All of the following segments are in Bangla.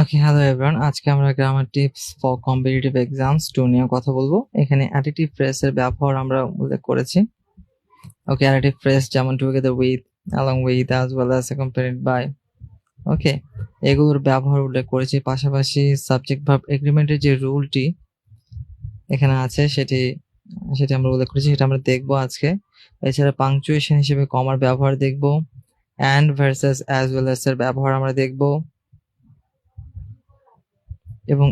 ওকে, হ্যালো এভরিওয়ান। আজকে আমরা grammar tips for competitive exams 2 নিয়ে কথা বলবো। এখানে অ্যাডিটিভ ফ্রেজের ব্যবহার আমরা উল্লেখ করেছি। ওকে, অ্যাডিটিভ ফ্রেজ যেমন together with, along with, as well as, accompanied by, okay, এগুলোর ব্যবহার উল্লেখ করেছি। পাশাপাশি সাবজেক্ট ভার্ব এগ্রিমেন্টের যে রুলটি এখানে আছে সেটি আমরা উল্লেখ করেছি, সেটা আমরা দেখবো আজকে। এছাড়া পাংচুয়েশন হিসেবে কমার ব্যবহার দেখবো, and versus as well as এর ব্যবহার আমরা দেখবো, এবং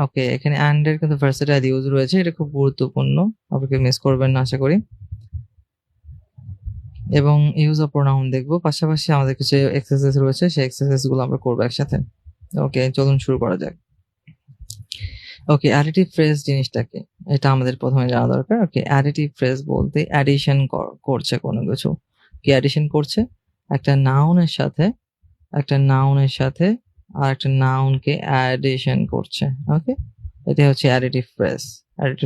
ওকে, এখানে এর কিন্তু ভার্সেটাইল ইউজ রয়েছে, এটা খুব গুরুত্বপূর্ণ, আপনাকে মিস করবেন না আশা করি। এবং ইউজ অফ প্রোনাউন দেখবো। পাশাপাশি আমাদের কিছু এক্সারসাইজ রয়েছে, সেই এক্সারসাইজ গুলো আমরা করবো একসাথে। ওকে, চলুন শুরু করা যাক। ওকে, অ্যাডিটিভ ফ্রেজ জিনিসটা কি, এটা আমাদের প্রথমে জানা দরকার। ওকে, অ্যাডিটিভ ফ্রেজ বলতে অ্যাডিশন করছে কোনো কিছু। কি অ্যাডিশন করছে? একটা নাউনের সাথে আর একটা নাউনকে অ্যাডিশন করছে। ওকে, এটা হচ্ছে অ্যাডিটিভ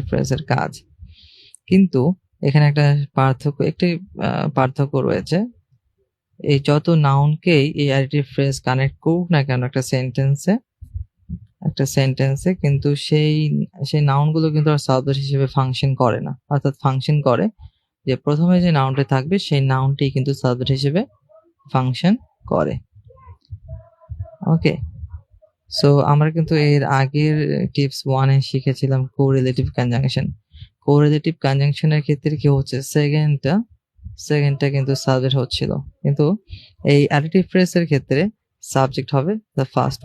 ফ্রেজের কাজ। কিন্তু এখানে একটা পার্থক্য রয়েছে। এই যত নাউনকেই এই অ্যাডিটিভ ফ্রেজ কানেক্ট করুক না কেন একটা সেন্টেন্সে, কিন্তু সেই নাউনগুলো কিন্তু আর সাবজেক্ট হিসেবে ফাংশন করে না। অর্থাৎ ফাংশন করে যে প্রথমে যে নাউনটি থাকবে সেই নাউনটি কিন্তু সাবজেক্ট হিসেবে ফাংশন করে। ওকে, সো আমরা কিন্তু এর আগের টিপস 1 এ শিখেছিলাম কোরিলেটিভ কনজাংশনের ক্ষেত্রে কি হচ্ছে, সেকেন্ডটা কিন্তু সাবজেক্ট হচ্ছিল, কিন্তু এই অ্যাডিটিভ ফ্রেজের ক্ষেত্রে সাবজেক্ট হবে দ্য ফার্স্ট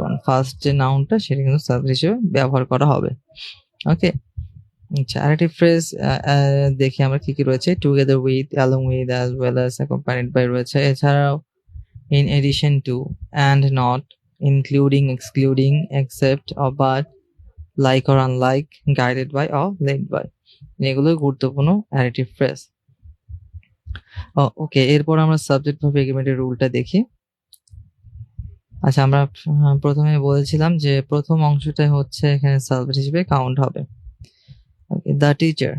যে নাউনটা সেটা কিন্তু সাবজেক্ট হিসেবে ব্যবহার করা হবে। ওকে, আচ্ছা, অ্যাডিটিভ ফ্রেজ দেখি আমরা কি রয়েছে। Together with, along with, as well as, accompanied by রয়েছে। এছাড়াও in addition to, and not, including, excluding, except or but, like or unlike, guided by or led by, এগুলো গুরুত্বপূর্ণ অ্যাডিটিভ ফ্রেজ। ওকে, এরপর আমরা সাবজেক্ট ভার্ব এগ্রিমেন্টের রুলটা দেখি। আচ্ছা, আমরা প্রথমে বলেছিলাম যে প্রথম অংশটাই হচ্ছে এখানে সাবজেক্ট হিসেবে কাউন্ট হবে। Okay, the teacher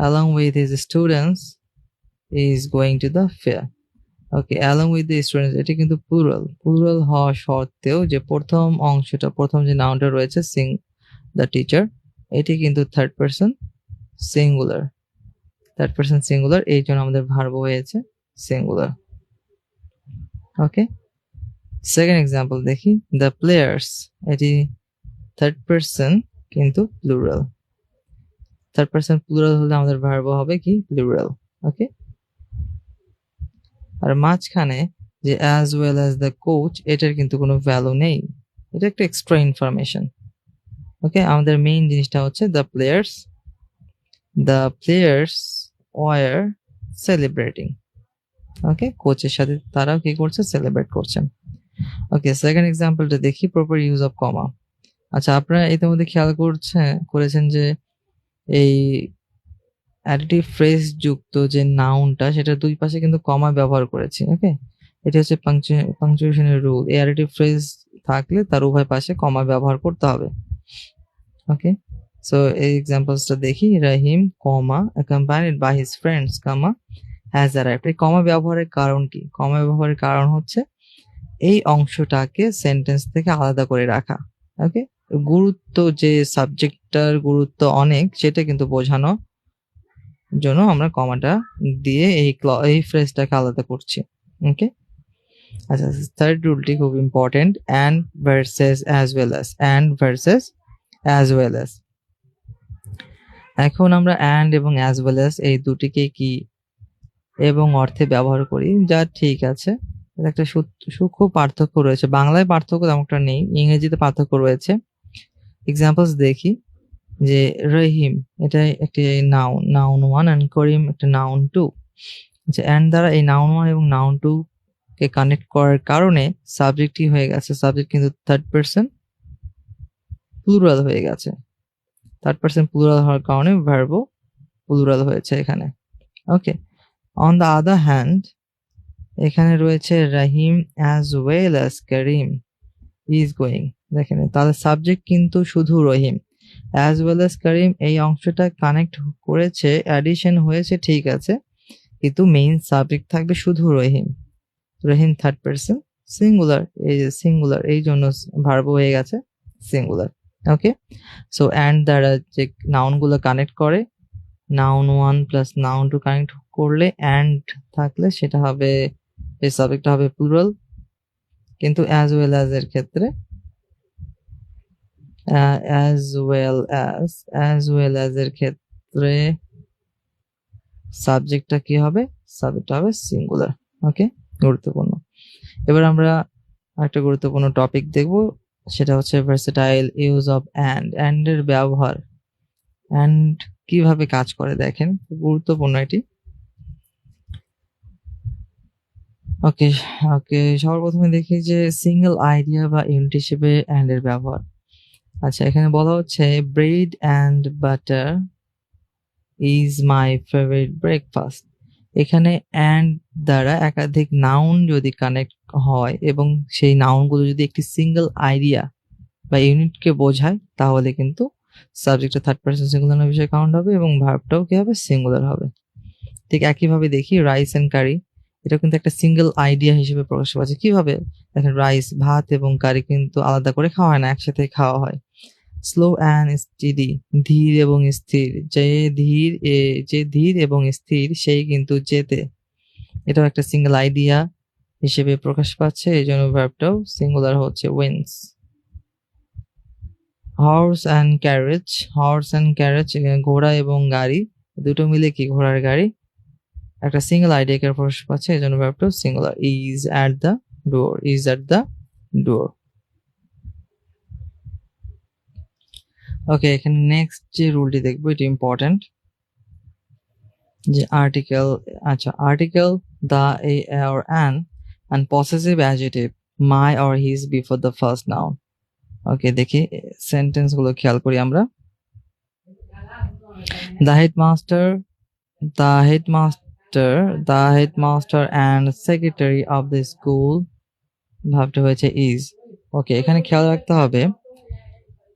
along with his students is going to the fair. Okay, along with the students, এটা কিন্তু প্লুরাল হওয়া সত্ত্বেও যে প্রথম যে নাউনটা রয়েছে দ্য টিচার, এটি কিন্তু থার্ড পারসন সিঙ্গুলার, এই জন্য আমাদের ভার্ব হয়েছে সিঙ্গুলার। ওকে, সেকেন্ড এক্সাম্পল দেখি। দ্য প্লেয়ার্স, এটি থার্ড পারসন কিন্তু প্লুরাল হলে আমাদের ভার্ব হবে কি, প্লুরাল। ওকে, আর মাঝখানে যে as well as the coach, এটার কিন্তু কোনো ভ্যালু নেই, এটা একটা এক্সট্রা ইনফরমেশন। ওকে, আমাদের মেইন জিনিসটা হচ্ছে দ্য প্লেয়ার্স ওয়ার সেলিব্রেটিং। ওকে, কোচের সাথে তারাও কি করছে, সেলিব্রেট করছেন। ওকে, সেকেন্ড এক্সাম্পলটা দেখি, প্রপার ইউজ অফ কমা। আচ্ছা, আপনারা ইতিমধ্যে খেয়াল করেছেন যে এই অ্যাডিটিভ ফ্রেজ যুক্ত যে নাউনটা, সেটা দুই পাশে কিন্তু কমা ব্যবহার করেছি। ওকে, এটা হচ্ছে পাংচুয়েশনের রুল। এই অ্যাডিটিভ ফ্রেজ থাকলে তার উভয় পাশে কমা ব্যবহার করতে হবে। ওকে, সো এই এক্সাম্পলসটা দেখি। Rahim, comma, accompanied by his friends, comma, has arrived. এই কমা ব্যবহারের কারণ কি? কমা ব্যবহারের কারণ হচ্ছে এই অংশটাকে সেন্টেন্স থেকে আলাদা করে রাখা। ওকে, যে সাবজেক্টটার গুরুত্ব অনেক, সেটা কিন্তু বোঝানো জন্য আমরা কমাটা দিয়ে এই ফ্রেজটাকে আলাদা করছি। ওকে, আচ্ছা, থার্ড রুলটি খুব important, and versus as well as. এখন আমরা অ্যান্ড এবং অ্যাজ ওয়েল অ্যাজ এই দুটিকে কি এবং অর্থে ব্যবহার করি, যা ঠিক আছে। একটা সূক্ষ্ম পার্থক্য রয়েছে, বাংলায় পার্থক্য তেমনটা নেই, ইংরেজিতে পার্থক্য রয়েছে। এক্সাম্পলস দেখি যে রহিম, এটা একটি নাউন 1 এন্ড করিম একটা নাউন 2। আচ্ছা, এন্ড দ্বারা এই নাউন 1 এবং নাউন 2 কে কানেক্ট করার কারণে সাবজেক্টই হয়ে গেছে, সাবজেক্ট কিন্তু থার্ড পারসন প্লুরাল হয়ে গেছে। থার্ড পারসন প্লুরাল হওয়ার কারণে ভার্ব প্লুরাল হয়েছে এখানে। Okay, on the other hand, এখানে রয়েছে Rahim as well as Karim is going. দেখেন, তাহলে সাবজেক্ট কিন্তু শুধু Rahim, as well as Karim এই অংশটা কানেক্ট করেছে, অ্যাডিশন হয়েছে, ঠিক আছে, কিন্তু মেইন সাবজেক্ট থাকবে শুধু রহিম থার্ড পারসন সিঙ্গুলার, এই যে সিঙ্গুলার, এই জন্য ভার্ব হয়ে গেছে সিঙ্গুলার। ওকে, সো অ্যান্ড দ্বারা যে নাউনগুলো কানেক্ট করে, নাউন 1 প্লাস নাউন 2 কানেক্ট করলে অ্যান্ড থাকলে সেটা হবে, এই সাবজেক্টটা হবে প্লুরাল। কিন্তু অ্যাজ ওয়েল অ্যাজ এর ক্ষেত্রে অ্যাজ ওয়েল অ্যাজ এর ক্ষেত্রে সাবজেক্টটা কি হবে? সাবজেক্টটা হবে সিঙ্গুলার। ওকে, গুরুত্বপূর্ণ। এবার আমরা একটা গুরুত্বপূর্ণ টপিক দেখব, সেটা হচ্ছে ভার্সেটাইল ইউজ অফ অ্যান্ড এর ব্যবহার, অ্যান্ড কিভাবে কাজ করে দেখেন, গুরুত্বপূর্ণ এটি। ওকে সবার প্রথমে দেখি যে সিঙ্গেল আইডিয়া বা ইউনিট হিসেবে অ্যান্ড এর ব্যবহার। আচ্ছা, এখানে বলা হচ্ছে bread and butter is my favourite breakfast. এখানে অ্যান্ড দ্বারা একাধিক নাউন যদি কানেক্ট হয় এবং সেই নাউনগুলো যদি একটি সিঙ্গেল আইডিয়া বা ইউনিটকে বোঝায়, তাহলে কিন্তু সাবজেক্টটা থার্ড পারসন সিঙ্গুলার বিষয়ে কাউন্ট হবে এবং ভার্বটাও কি হবে? সিঙ্গুলার হবে। ঠিক একইভাবে দেখি রাইস এন্ড কারি, এটা কিন্তু একটা সিঙ্গেল আইডিয়া হিসেবে প্রকাশ পাচ্ছে। কিভাবে? দেখেন, রাইস, ভাত এবং কারি কিন্তু আলাদা করে খাওয়া হয় না, একসাথে খাওয়া হয়। স্লো অ্যান্ড স্টেডি, ধীর এবং স্থির, যে ধীর এবং স্থির সেই কিন্তু যেতে, এটাও একটা সিঙ্গেল আইডিয়া হিসেবে প্রকাশ পাচ্ছে, এই জন্য ভার্বটাও সিঙ্গুলার হচ্ছে উইন্স। হর্স অ্যান্ড ক্যারেজ, ঘোড়া এবং গাড়ি, দুটো মিলে কি ঘোড়ার গাড়ি, একটা সিঙ্গেল আইডিয়াকে প্রকাশ পাচ্ছে, এই জন্য ভার্বটাও singular. Is at the door. Okay, এখানে নেক্সট যে রুলটি দেখবো, এটা ইম্পর্টেন্ট, যে আর্টিকেল। আচ্ছা, article the, A or an and possessive adjective my or his before the first noun. ওকে, দেখি সেন্টেন্স গুলো খেয়াল করি আমরা। The headmaster and secretary of the school, ভাবটা হয়েছে is। ওকে, এখানে খেয়াল রাখতে হবে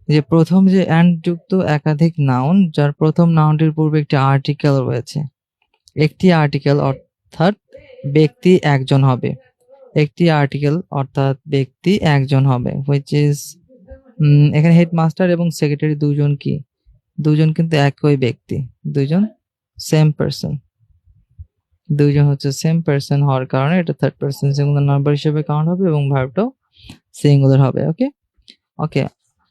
যে প্রথম যে and যুক্ত একাধিক নাউন, যার প্রথম নাউনটির পূর্বে একটি আর্টিকেল রয়েছে, একটি আর্টিকেল অর্থাৎ ব্যক্তি একজন হবে, which is এখানে হেডমাস্টার এবং সেক্রেটারি দুজন কিন্তু একই ব্যক্তি, দুজন সেম পারসন হওয়ার কারণে এটা থার্ড পারসন সিঙ্গুলার নাম্বার হিসেবে কাউন্ট হবে এবং ভার্বটাও সিঙ্গুলার হবে। ওকে,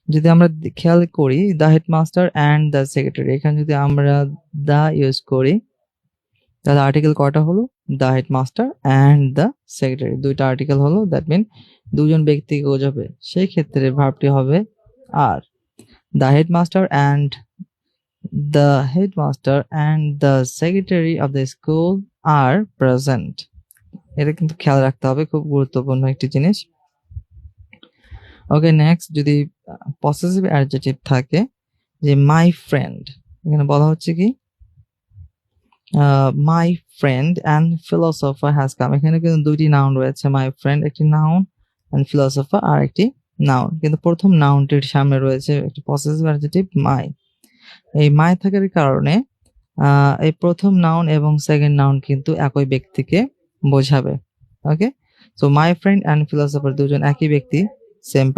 যদি আমরা খেয়াল করি the headmaster and the secretary, এখানে যদি আমরা দ্য ইউজ করি তাহলে আর্টিকেল কয়টা হলো? The headmaster and the secretary, দুইটা আর্টিকেল হলো, দ্যাট মিন দুজন ব্যক্তিকে বোঝাবে, সেই ক্ষেত্রে ভার্বটি হবে are. The headmaster and the secretary of the school are present, এটা কিন্তু খেয়াল রাখতে হবে, খুব গুরুত্বপূর্ণ একটি জিনিস। ওকে, নেক্সট যদি পসেসিভ অ্যাডজেক্টিভ থাকে, যে মাই ফ্রেন্ড, এখানে বলা হচ্ছে কি my friend and philosopher has come, এখানে কিন্তু দুইটি নাউন রয়েছে, মাই ফ্রেন্ড একটি নাউন অ্যান্ড ফিলোসফার আর একটি নাউন, কিন্তু প্রথম নাউনটির সামনে রয়েছে একটি পসেসিভ অ্যাডজেক্টিভ মাই। এই মাই থাকার কারণে এই প্রথম নাউন এবং সেকেন্ড নাউন কিন্তু একই ব্যক্তিকে বোঝাবে। Okay, so my friend and philosopher দুজন একই ব্যক্তি, সেম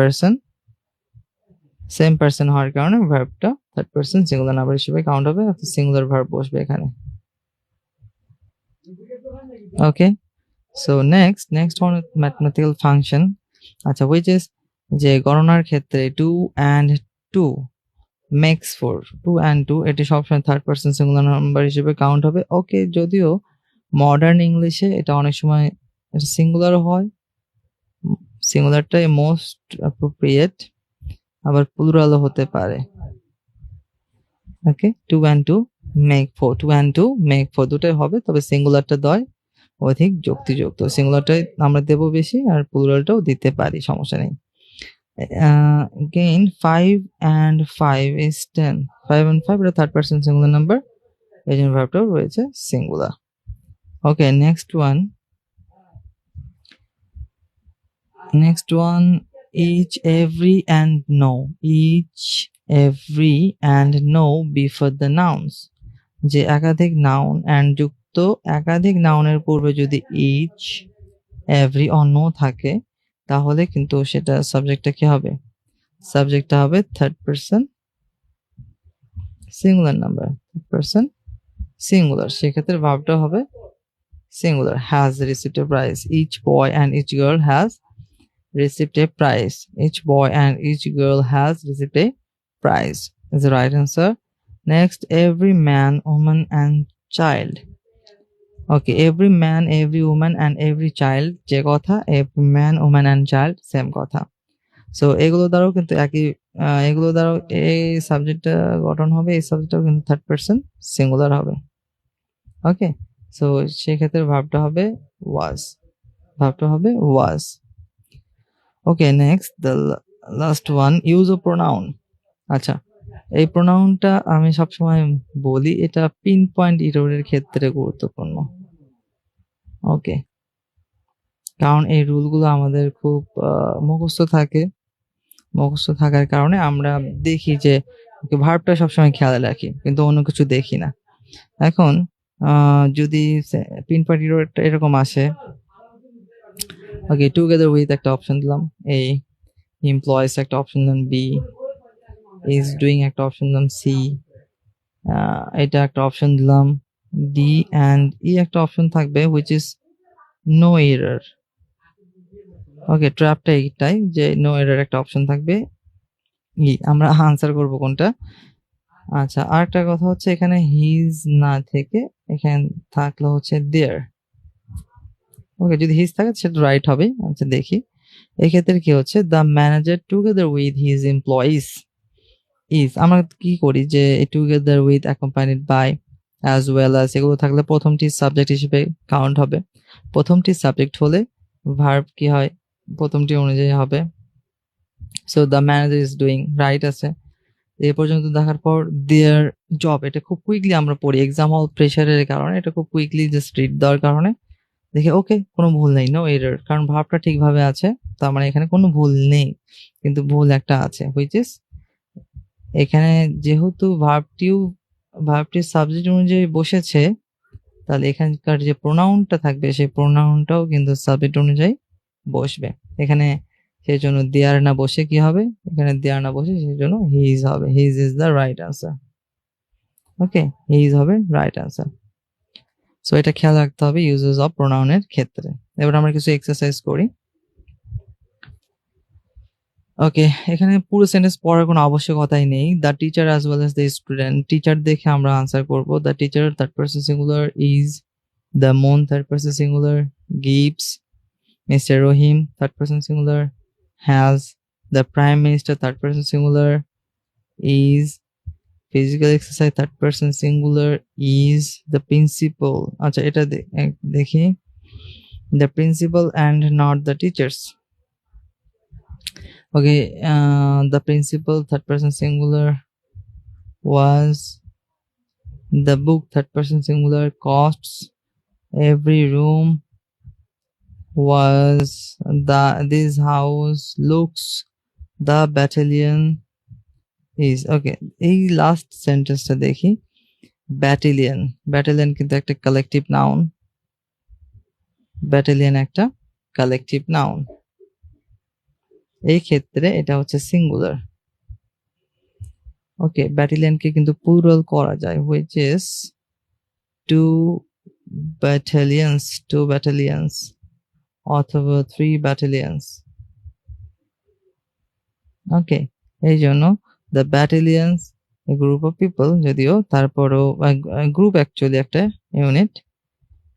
পারসন হওয়ার কারণে ভার্বটা থার্ড পারসন সিঙ্গুলার নাম্বার হিসেবে কাউন্ট হবে, অর্থাৎ সিঙ্গুলার ভার্ব বসবে এখানে। Okay, so next one mathematical function. আচ্ছা, which is যে গণনার ক্ষেত্রে 2 and 2 makes 4, 2 and 2 এটি সবসময় থার্ড পারসন সিঙ্গুলার নাম্বার হিসেবে কাউন্ট হবে। ওকে, যদিও মডার্ন ইংলিশে এটা অনেক সময় সিঙ্গুলার হয়, সিঙ্গুলারটাই মোস্ট অ্যাপ্রোপ্রিয়েট, আবার প্লুরালও হতে পারে। ওকে, 2 and 2 make 4, দুটোই হবে, তবে সিঙ্গুলারটা দয় অধিক যুক্তিযুক্ত, সিঙ্গুলারটাই আমরা দেব বেশি আর প্লুরালটাও দিতে পারি, সমস্যা নেই। Again 5 and 5 is 10, 5 and 5 এটা থার্ড পারসন সিঙ্গুলার নাম্বার, এই জন্য ভার্বটাও রয়েছে singular. Okay, next one each, every and no before the nouns, যে একাধিক নাউন অ্যান্ড যুক্ত একাধিক নাউনের পূর্বে যদি each, every or no থাকে, তাহলে কিন্তু সেটা সাবজেক্টটা কি হবে? সাবজেক্টটা হবে third person singular number, third person singular. সেক্ষেত্রে ভার্বটা হবে singular, has received a prize. Each boy and each girl has received a prize. Each boy and each girl has received a prize is the right answer. Next, every man, woman and child. Okay, every man, every woman and every child যে কথা, every man, woman and child same কথা। সো এগুলো দ্বারাও কিন্তু এগুলো দ্বারাও এই সাবজেক্টটা গঠন হবে, এই সাবজেক্টটাও কিন্তু থার্ড পারসন সিঙ্গুলার হবে। ওকে, সো সেক্ষেত্রে ভার্বটা হবে ওয়াজ, ভার্বটা হবে was. Okay, next the last one, use of pronoun. আচ্ছা, এই প্রোনাউনটা আমি সবসময় বলি, এটা পিন পয়েন্ট ইররের ক্ষেত্রে গুরুত্বপূর্ণ। ওকে, কারণ এই রুলগুলো আমাদের খুব মুখস্থ থাকে, মুখস্থ থাকার কারণে আমরা দেখি যে ভার্বটা সবসময় খেয়াল রাখি, কিন্তু অন্য কিছু দেখি না। এখন যদি পিন পয়েন্ট ইররটা এরকম আসে, ওকে, টুগেদার উইথ একটা অপশন দিলাম, এ এমপ্লয়িজ একটা অপশন দিলাম, বি ইজ ডুইং একটা অপশন দিলাম, সি এটা একটা অপশন দিলাম, ডি অ্যান্ড ই একটা অপশন থাকবে হুইচ ইজ নো এরর। ওকে, ট্র্যাপটা এইটাই যে নো এরর একটা অপশন থাকবে, ই আমরা আনসার করব কোনটা। আচ্ছা, আরেকটা কথা হচ্ছে এখানে হিজ না থেকে এখানে থাকলো হচ্ছে দেয়ার। ওকে, যদি হিজ থাকে সেটা রাইট হবে। আচ্ছা দেখি, এক্ষেত্রে কি হচ্ছে, the manager together with his employees is, আমরা কি করি যে together with accompanied by as well as এগুলো থাকলে প্রথমটি সাবজেক্ট হিসেবে কাউন্ট হবে। প্রথমটি সাবজেক্ট হলে ভার্ব কি হয়, প্রথমটি অনুযায়ী হবে। So the manager is doing, right আছে। এ পর্যন্ত দেখার পর দেয়ার জব, এটা খুব কুইকলি আমরা পড়ি, এক্সাম হল প্রেশারের কারণে এটা খুব কুইকলি জাস্ট রিড দেওয়ার কারণে দেখে ওকে কোনো ভুল নেই, নো এরর, কারণ ভার্বটা ঠিকভাবে আছে, তার মানে এখানে কোনো ভুল নেই, কিন্তু ভুল একটা আছে হুইচ ইজ এখানে যেহেতু ভার্বটির সাবজেক্ট অনুযায়ী বসেছে, তাহলে এখানকার যে প্রোনাউনটা থাকবে সেই প্রোনাউনটাও কিন্তু সাবজেক্ট অনুযায়ী বসবে। এখানে সেই জন্য দেয়ার না বসে কি হবে, এখানে দেয়ার না বসে সেই জন্য হিজ হবে, his is the right answer. Okay, his হবে রাইট আনসার। সো এটা খেয়াল রাখতে হবে ইউজেস অফ প্রোনাউনের ক্ষেত্রে। এবার আমরা কিছু এক্সারসাইজ করি। ওকে, এখানে পুরো সেন্টেন্স পড়ার কোনো আবশ্যকতাই নেই। The teacher as well as the student, teacher দেখে আমরা আনসার করব। The teacher third person singular is, the moon third person singular gives, mister Rahim third person singular has, the prime minister third person singular is, physical exercise third person singular is, the principal, আচ্ছা এটা দেখি, the principal and not the teachers. Okay, the principal third person singular was, the book third person singular costs, every room was, this house looks, the battalion is. Okay, এই লাস্ট সেন্টেন্সটা দেখি, ব্যাটালিয়ন, ব্যাটালিয়ন কিন্তু একটা কালেকটিভ নাউন, ব্যাটালিয়ন একটা কালেকটিভ নাউন, এই ক্ষেত্রে এটা হচ্ছে সিঙ্গুলার। ওকে, ব্যাটালিয়নকে কিন্তু প্লুরাল করা যায় হুইচ ইজ টু ব্যাটালিয়ন্স অথবা 3 ব্যাটালিয়ন্স। ওকে, এই জন্য the battalions group of people, যদিও তারপরও গ্রুপ অ্যাকচুয়ালি একটা ইউনিট,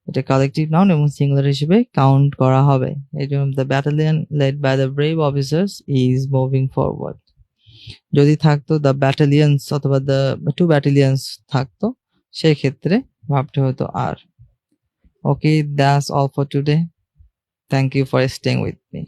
এটা কালেকটিভ নাউন এবং সিঙ্গুলার হিসেবে কাউন্ট করা হবে। এই জন্য the battalion led by the brave officers is moving forward. যদি থাকতো দ্য ব্যাটালিয়ন্স অথবা দ্য 2 ব্যাটালিয়ন্স থাকতো, সেই ক্ষেত্রে ভাবতে হতো are. Okay, that's all for today, thank you for staying with me.